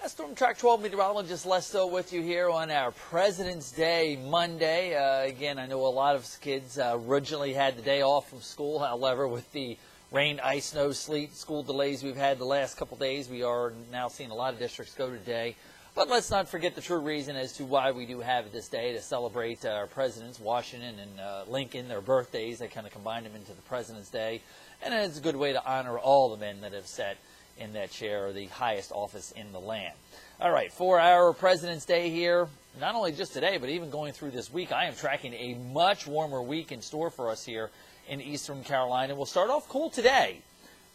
Storm Track 12 meteorologist Lesto with you here on our President's Day Monday. Again, I know a lot of kids originally had the day off from school. However, with the rain, ice, snow, sleet, school delays we've had the last couple days, we are now seeing a lot of districts go today. But let's not forget the true reason as to why we do have this day, to celebrate our presidents, Washington and Lincoln, their birthdays. They kind of combined them into the President's Day. And it's a good way to honor all the men that have sat in that chair, the highest office in the land. All right, for our President's Day here, not only just today, but even going through this week, I am tracking a much warmer week in store for us here in Eastern Carolina. We'll start off cool today,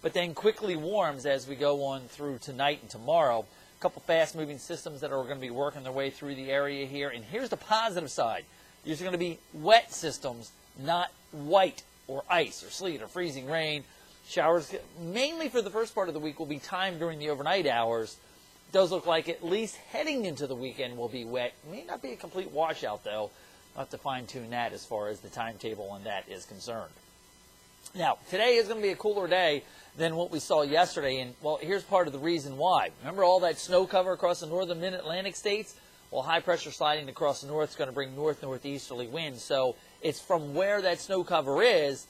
but then quickly warms as we go on through tonight and tomorrow. A couple fast-moving systems that are going to be working their way through the area here. And here's the positive side. These are going to be wet systems, not white or ice or sleet or freezing rain. Showers, mainly for the first part of the week, will be timed during the overnight hours. It does look like at least heading into the weekend will be wet. May not be a complete washout, though. I'll have to fine-tune that as far as the timetable on that is concerned. Now, today is going to be a cooler day than what we saw yesterday, and, well, here's part of the reason why. Remember all that snow cover across the northern mid-Atlantic states? Well, high pressure sliding across the north is going to bring north-northeasterly winds, so it's from where that snow cover is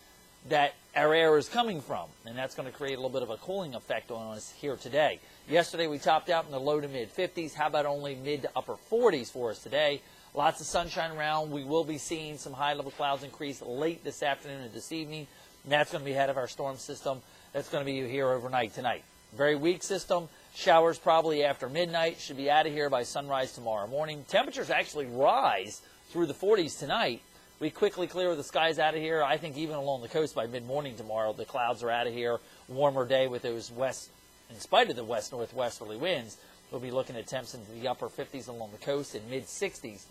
that our air is coming from, and that's going to create a little bit of a cooling effect on us here today. Yesterday we topped out in the low to mid-50s. How about only mid to upper 40s for us today? Lots of sunshine around. We will be seeing some high-level clouds increase late this afternoon and this evening, and that's going to be ahead of our storm system. That's going to be here overnight tonight. Very weak system. Showers probably after midnight. Should be out of here by sunrise tomorrow morning. Temperatures actually rise through the 40s tonight. We quickly clear the skies out of here. I think even along the coast by mid-morning tomorrow, the clouds are out of here. Warmer day with those west, in spite of the west-northwesterly winds, we'll be looking at temps into the upper 50s along the coast and mid-60s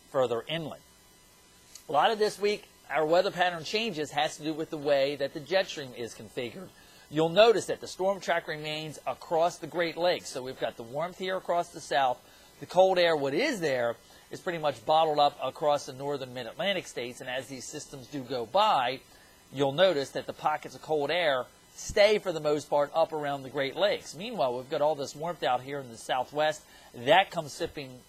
further inland. A lot of this week, our weather pattern changes has to do with the way that the jet stream is configured. You'll notice that the storm track remains across the Great Lakes. So we've got the warmth here across the south. The cold air, what is there, is pretty much bottled up across the northern mid-Atlantic states. And as these systems do go by, you'll notice that the pockets of cold air stay, for the most part, up around the Great Lakes. Meanwhile, we've got all this warmth out here in the southwest. That comes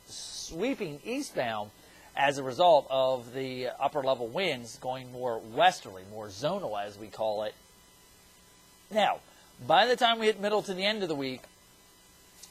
sweeping eastbound as a result of the upper-level winds going more westerly, more zonal, as we call it. Now, by the time we hit middle to the end of the week,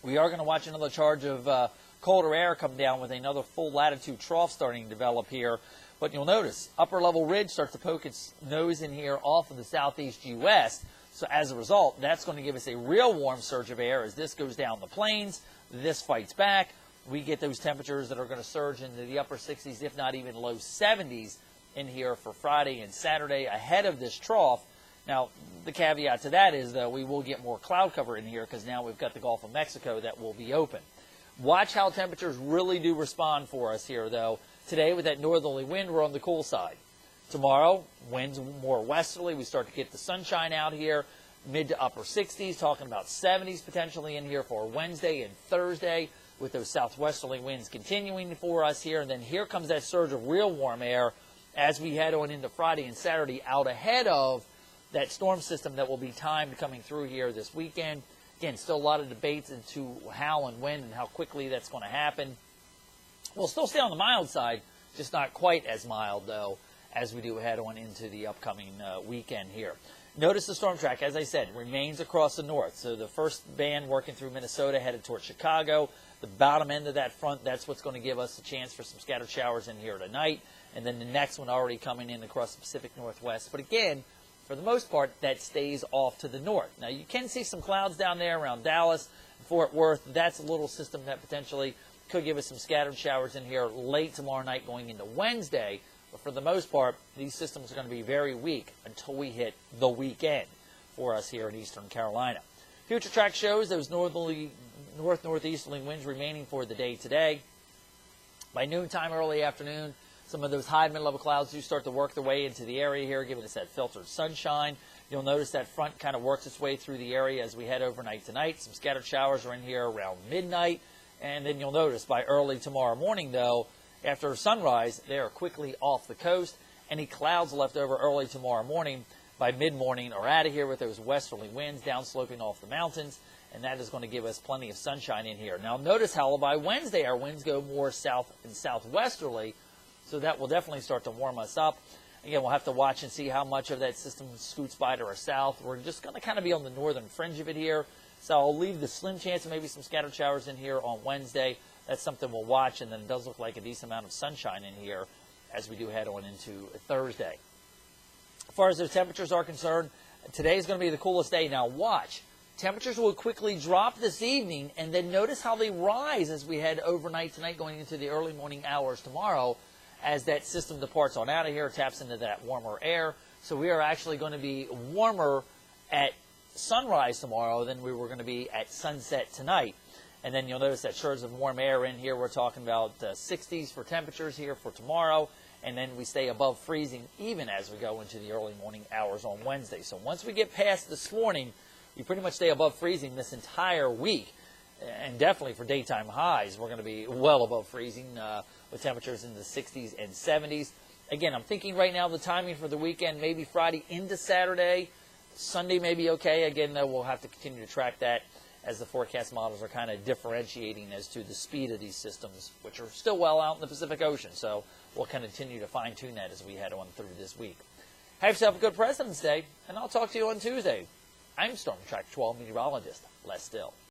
we are going to watch another charge of colder air come down with another full latitude trough starting to develop here. But you'll notice upper level ridge starts to poke its nose in here off of the southeast U.S. So as a result, that's going to give us a real warm surge of air as this goes down the plains. This fights back. We get those temperatures that are going to surge into the upper 60s, if not even low 70s in here for Friday and Saturday ahead of this trough. Now, the caveat to that is, though, we will get more cloud cover in here because now we've got the Gulf of Mexico that will be open. Watch how temperatures really do respond for us here, though. Today, with that northerly wind, we're on the cool side. Tomorrow, winds more westerly. We start to get the sunshine out here, mid to upper 60s, talking about 70s potentially in here for Wednesday and Thursday, with those southwesterly winds continuing for us here. And then here comes that surge of real warm air as we head on into Friday and Saturday out ahead of that storm system that will be timed coming through here this weekend. Again, still a lot of debates into how and when and how quickly that's going to happen. We'll still stay on the mild side, just not quite as mild, though, as we do head on into the upcoming weekend here. Notice the storm track, as I said, remains across the north. So the first band working through Minnesota headed towards Chicago. The bottom end of that front, that's what's going to give us a chance for some scattered showers in here tonight. And then the next one already coming in across the Pacific Northwest. But again, for the most part, that stays off to the north. Now, you can see some clouds down there around Dallas, Fort Worth. That's a little system that potentially could give us some scattered showers in here late tomorrow night going into Wednesday. But for the most part, these systems are going to be very weak until we hit the weekend for us here in Eastern Carolina. Future track shows those north-northeasterly winds remaining for the day today. By noontime, early afternoon, some of those high mid-level clouds do start to work their way into the area here, giving us that filtered sunshine. You'll notice that front kind of works its way through the area as we head overnight tonight. Some scattered showers are in here around midnight. And then you'll notice by early tomorrow morning, though, after sunrise, they are quickly off the coast. Any clouds left over early tomorrow morning by mid-morning are out of here with those westerly winds downsloping off the mountains. and that is going to give us plenty of sunshine in here. Now notice how by Wednesday our winds go more south and southwesterly, so that will definitely start to warm us up. Again, we'll have to watch and see how much of that system scoots by to our south. We're just going to kind of be on the northern fringe of it here, so I'll leave the slim chance of maybe some scattered showers in here on Wednesday. That's something we'll watch, and then it does look like a decent amount of sunshine in here as we do head on into Thursday. As far as the temperatures are concerned, today is going to be the coolest day. Now watch. Temperatures will quickly drop this evening, and then notice how they rise as we head overnight tonight going into the early morning hours tomorrow as that system departs on out of here, taps into that warmer air. So we are actually going to be warmer at sunrise tomorrow than we were going to be at sunset tonight. And then you'll notice that surge of warm air in here. We're talking about 60s for temperatures here for tomorrow, and then we stay above freezing even as we go into the early morning hours on Wednesday. So once we get past this morning, we pretty much stay above freezing this entire week. And definitely for daytime highs, we're going to be well above freezing with temperatures in the 60s and 70s. Again, I'm thinking right now the timing for the weekend, maybe Friday into Saturday. Sunday may be okay. Again, though, we'll have to continue to track that as the forecast models are kind of differentiating as to the speed of these systems, which are still well out in the Pacific Ocean. So we'll continue to fine-tune that as we head on through this week. Have yourself a good President's Day, and I'll talk to you on Tuesday. I'm Storm Track 12 meteorologist Les Still.